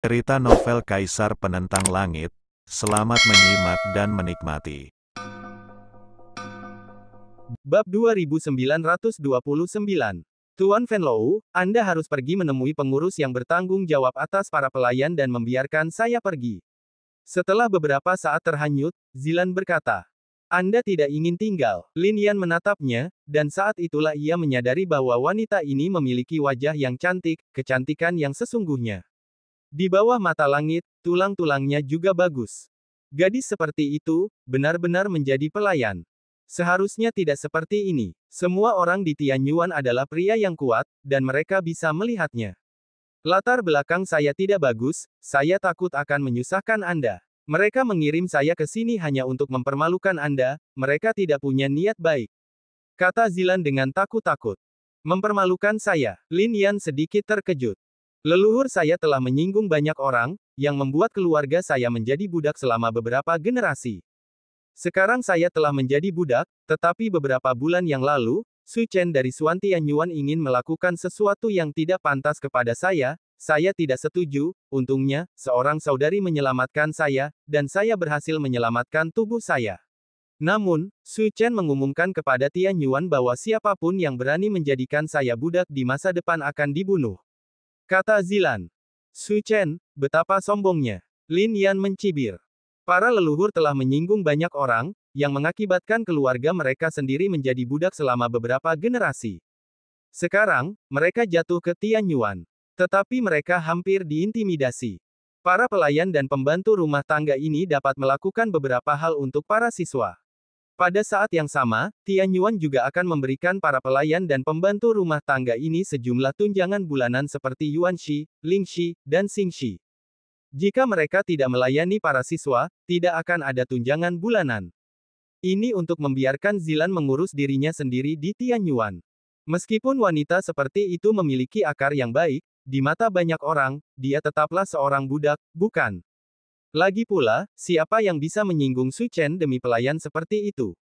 Cerita novel Kaisar Penentang Langit. Selamat menyimak dan menikmati. Bab 2929. Tuan Venlou, Anda harus pergi menemui pengurus yang bertanggung jawab atas para pelayan dan membiarkan saya pergi. Setelah beberapa saat terhanyut, Zilan berkata, Anda tidak ingin tinggal. Lin Yan menatapnya, dan saat itulah ia menyadari bahwa wanita ini memiliki wajah yang cantik, kecantikan yang sesungguhnya. Di bawah mata langit, tulang-tulangnya juga bagus. Gadis seperti itu, benar-benar menjadi pelayan. Seharusnya tidak seperti ini. Semua orang di Tianyuan adalah pria yang kuat, dan mereka bisa melihatnya. Latar belakang saya tidak bagus, saya takut akan menyusahkan Anda. Mereka mengirim saya ke sini hanya untuk mempermalukan Anda, mereka tidak punya niat baik. Kata Zilan dengan takut-takut. Mempermalukan saya. Lin Yan sedikit terkejut. Leluhur saya telah menyinggung banyak orang, yang membuat keluarga saya menjadi budak selama beberapa generasi. Sekarang saya telah menjadi budak, tetapi beberapa bulan yang lalu, Su Chen dari Suan Tianyuan ingin melakukan sesuatu yang tidak pantas kepada saya tidak setuju, untungnya, seorang saudari menyelamatkan saya, dan saya berhasil menyelamatkan tubuh saya. Namun, Su Chen mengumumkan kepada Tianyuan bahwa siapapun yang berani menjadikan saya budak di masa depan akan dibunuh. Kata Zilan. Su Chen, betapa sombongnya. Lin Yan mencibir. Para leluhur telah menyinggung banyak orang, yang mengakibatkan keluarga mereka sendiri menjadi budak selama beberapa generasi. Sekarang, mereka jatuh ke Tianyuan. Tetapi mereka hampir diintimidasi. Para pelayan dan pembantu rumah tangga ini dapat melakukan beberapa hal untuk para siswa. Pada saat yang sama, Tianyuan juga akan memberikan para pelayan dan pembantu rumah tangga ini sejumlah tunjangan bulanan seperti Yuanxi, Lingxi, dan Xingxi. Jika mereka tidak melayani para siswa, tidak akan ada tunjangan bulanan. Ini untuk membiarkan Zilan mengurus dirinya sendiri di Tianyuan. Meskipun wanita seperti itu memiliki akar yang baik, di mata banyak orang, dia tetaplah seorang budak, bukan? Lagi pula, siapa yang bisa menyinggung Su Chen demi pelayan seperti itu?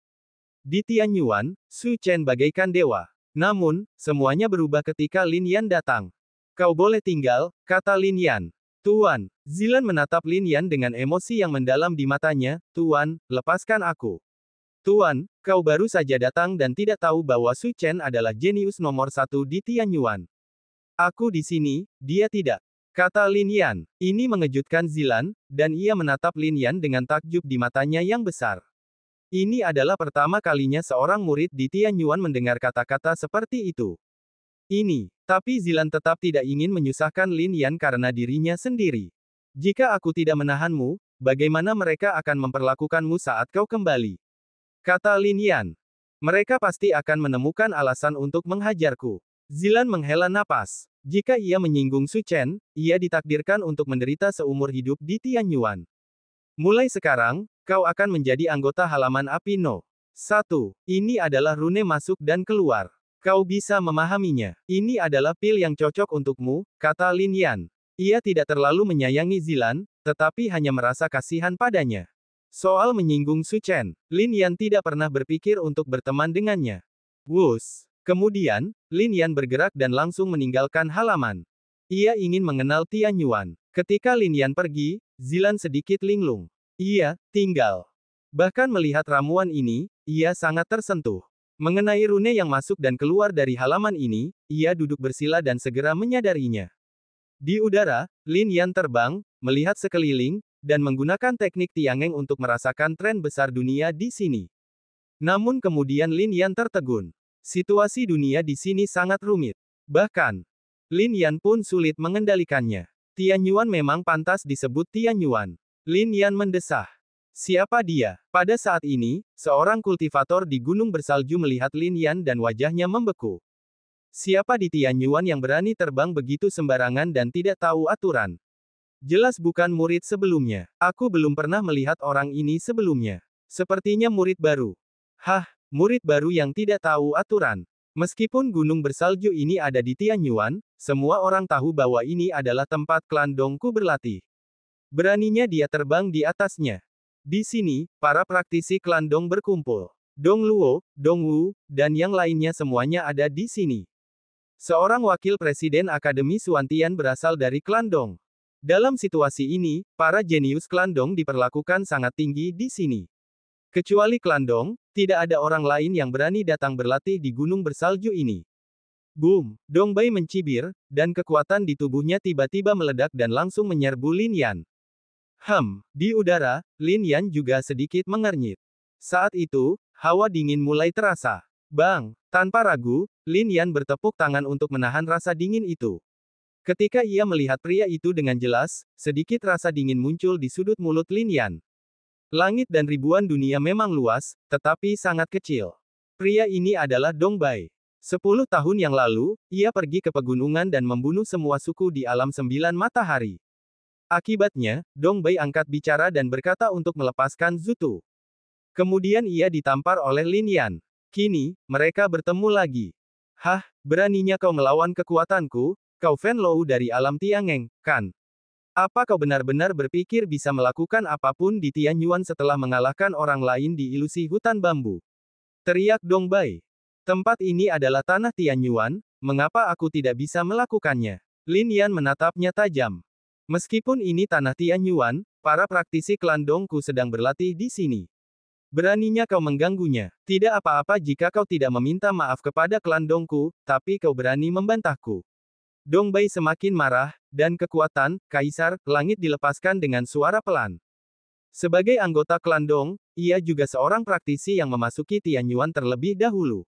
Di Tianyuan, Su Chen bagaikan dewa. Namun, semuanya berubah ketika Lin Yan datang. Kau boleh tinggal, kata Lin Yan. Tuan, Zilan menatap Lin Yan dengan emosi yang mendalam di matanya. Tuan, lepaskan aku. Tuan, kau baru saja datang dan tidak tahu bahwa Su Chen adalah jenius nomor satu di Tianyuan. Aku di sini, dia tidak. Kata Lin Yan. Ini mengejutkan Zilan, dan ia menatap Lin Yan dengan takjub di matanya yang besar. Ini adalah pertama kalinya seorang murid di Tianyuan mendengar kata-kata seperti itu. Tapi Zilan tetap tidak ingin menyusahkan Lin Yan karena dirinya sendiri. Jika aku tidak menahanmu, bagaimana mereka akan memperlakukanmu saat kau kembali? Kata Lin Yan. Mereka pasti akan menemukan alasan untuk menghajarku. Zilan menghela napas. Jika ia menyinggung Su Chen, ia ditakdirkan untuk menderita seumur hidup di Tianyuan. Mulai sekarang, kau akan menjadi anggota halaman api No. 1. Ini adalah rune masuk dan keluar. Kau bisa memahaminya. Ini adalah pil yang cocok untukmu, kata Lin Yan. Ia tidak terlalu menyayangi Zilan, tetapi hanya merasa kasihan padanya. Soal menyinggung Su Chen, Lin Yan tidak pernah berpikir untuk berteman dengannya. Wus. Kemudian, Lin Yan bergerak dan langsung meninggalkan halaman. Ia ingin mengenal Tianyuan. Ketika Lin Yan pergi, Zilan sedikit linglung. Ia tinggal. Bahkan melihat ramuan ini, ia sangat tersentuh. Mengenai rune yang masuk dan keluar dari halaman ini, ia duduk bersila dan segera menyadarinya. Di udara, Lin Yan terbang, melihat sekeliling, dan menggunakan teknik Tiangeng untuk merasakan tren besar dunia di sini. Namun kemudian Lin Yan tertegun. Situasi dunia di sini sangat rumit. Bahkan, Lin Yan pun sulit mengendalikannya. Tianyuan memang pantas disebut Tianyuan. Lin Yan mendesah. Siapa dia? Pada saat ini, seorang kultivator di gunung bersalju melihat Lin Yan dan wajahnya membeku. Siapa di Tianyuan yang berani terbang begitu sembarangan dan tidak tahu aturan? Jelas bukan murid sebelumnya. Aku belum pernah melihat orang ini sebelumnya. Sepertinya murid baru. Hah? Murid baru yang tidak tahu aturan. Meskipun gunung bersalju ini ada di Tianyuan, semua orang tahu bahwa ini adalah tempat klan Dongku berlatih. Beraninya dia terbang di atasnya. Di sini, para praktisi klan Dong berkumpul. Dong Luo, Dong Wu, dan yang lainnya semuanya ada di sini. Seorang wakil presiden Akademi Suantian berasal dari klan Dong. Dalam situasi ini, para jenius klan Dong diperlakukan sangat tinggi di sini. Kecuali klan Dong, tidak ada orang lain yang berani datang berlatih di gunung bersalju ini. Boom! Dongbei mencibir, dan kekuatan di tubuhnya tiba-tiba meledak dan langsung menyerbu Lin Yan. Di udara, Lin Yan juga sedikit mengernyit. Saat itu, hawa dingin mulai terasa. Bang! Tanpa ragu, Lin Yan bertepuk tangan untuk menahan rasa dingin itu. Ketika ia melihat pria itu dengan jelas, sedikit rasa dingin muncul di sudut mulut Lin Yan. Langit dan ribuan dunia memang luas, tetapi sangat kecil. Pria ini adalah Dongbei. 10 tahun yang lalu, ia pergi ke pegunungan dan membunuh semua suku di alam 9 matahari. Akibatnya, Dongbei angkat bicara dan berkata untuk melepaskan Zutu. Kemudian ia ditampar oleh Lin Yan. Kini, mereka bertemu lagi. Hah, beraninya kau melawan kekuatanku, kau Venlou dari alam Tiangeng, kan? Apa kau benar-benar berpikir bisa melakukan apapun di Tianyuan setelah mengalahkan orang lain di ilusi hutan bambu? Teriak Dongbei. Tempat ini adalah tanah Tianyuan, mengapa aku tidak bisa melakukannya? Lin Yan menatapnya tajam. Meskipun ini tanah Tianyuan, para praktisi klan Dongku sedang berlatih di sini. Beraninya kau mengganggunya. Tidak apa-apa jika kau tidak meminta maaf kepada klan Dongku, tapi kau berani membantahku. Dongbei semakin marah, dan kekuatan, Kaisar, Langit dilepaskan dengan suara pelan. Sebagai anggota klan Dong, ia juga seorang praktisi yang memasuki Tianyuan terlebih dahulu.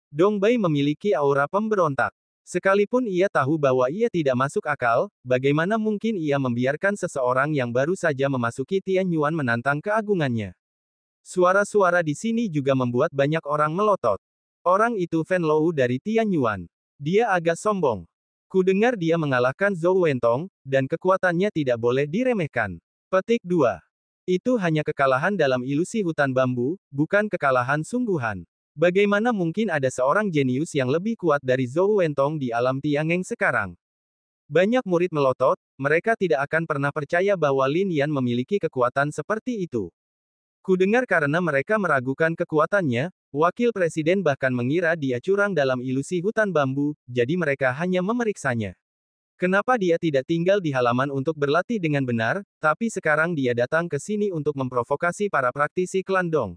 Dongbei memiliki aura pemberontak. Sekalipun ia tahu bahwa ia tidak masuk akal, bagaimana mungkin ia membiarkan seseorang yang baru saja memasuki Tianyuan menantang keagungannya. Suara-suara di sini juga membuat banyak orang melotot. Orang itu Venlou dari Tianyuan. Dia agak sombong. Kudengar dia mengalahkan Zhou Wentong, dan kekuatannya tidak boleh diremehkan. Petik 2. Itu hanya kekalahan dalam ilusi hutan bambu, bukan kekalahan sungguhan. Bagaimana mungkin ada seorang jenius yang lebih kuat dari Zhou Wentong di alam Tiangeng sekarang? Banyak murid melotot, mereka tidak akan pernah percaya bahwa Lin Yan memiliki kekuatan seperti itu. Kudengar karena mereka meragukan kekuatannya, wakil presiden bahkan mengira dia curang dalam ilusi hutan bambu, jadi mereka hanya memeriksanya. Kenapa dia tidak tinggal di halaman untuk berlatih dengan benar, tapi sekarang dia datang ke sini untuk memprovokasi para praktisi klan Dong.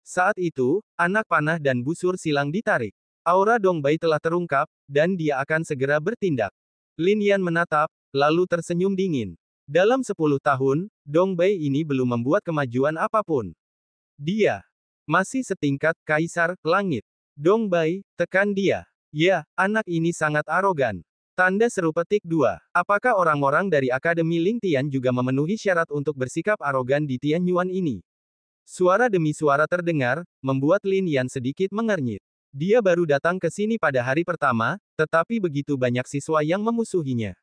Saat itu, anak panah dan busur silang ditarik. Aura Dongbei telah terungkap, dan dia akan segera bertindak. Lin Yan menatap, lalu tersenyum dingin. Dalam 10 tahun, Dongbei ini belum membuat kemajuan apapun. Dia masih setingkat Kaisar Langit. Dongbei, tekan dia. Ya, anak ini sangat arogan. Tanda seru petik 2. Apakah orang-orang dari Akademi Ling Tian juga memenuhi syarat untuk bersikap arogan di Tianyuan ini? Suara demi suara terdengar, membuat Lin Yan sedikit mengernyit. Dia baru datang ke sini pada hari pertama, tetapi begitu banyak siswa yang memusuhinya.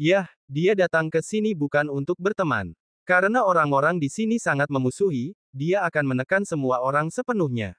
Yah, dia datang ke sini bukan untuk berteman. Karena orang-orang di sini sangat memusuhi, dia akan menekan semua orang sepenuhnya.